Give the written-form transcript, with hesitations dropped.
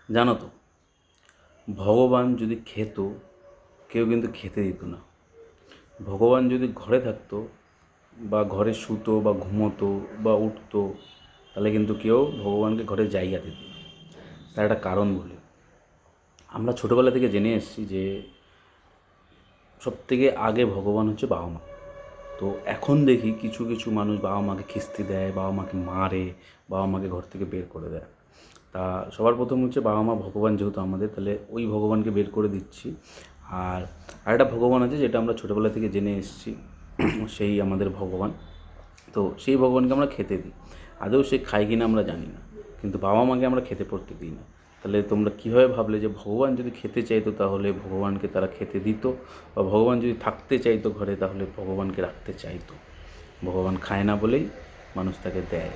জানো তো, ভগবান যদি খেত, কেউ কিন্তু খেতে দিত না। ভগবান যদি ঘরে থাকতো বা ঘরে শুতো বা ঘুমোতো বা উঠতো, তাহলে কিন্তু কেউ ভগবানকে ঘরে জায়গা দিত না। তার একটা কারণ বলি। আমরা ছোটোবেলা থেকে জেনে এসেছি যে সবথেকে আগে ভগবান হচ্ছে বাবা মা। তো এখন দেখি কিছু কিছু মানুষ বাবা মাকে খিস্তি দেয়, বাবা মাকে মারে, বাবা মাকে ঘর থেকে বের করে দেয়। তা সবার প্রথম হচ্ছে বাবা মা ভগবান, যেহেতু আমাদের, তাহলে ওই ভগবানকে বের করে দিচ্ছি। আর আরেকটা ভগবান আছে যেটা আমরা ছোটোবেলা থেকে জেনে এসেছি, সেই আমাদের ভগবান। তো সেই ভগবানকে আমরা খেতে দিই। আদৌ সে খায় কি না আমরা জানি না, কিন্তু বাবা মাকে আমরা খেতে পড়তে দিই না। তাহলে তোমরা কীভাবে ভাবলে যে ভগবান যদি খেতে চাইতো তাহলে ভগবানকে তারা খেতে দিত, বা ভগবান যদি থাকতে চাইতো ঘরে তাহলে ভগবানকে রাখতে চাইতো? ভগবান খায় না বলেই মানুষ তাকে দেয়।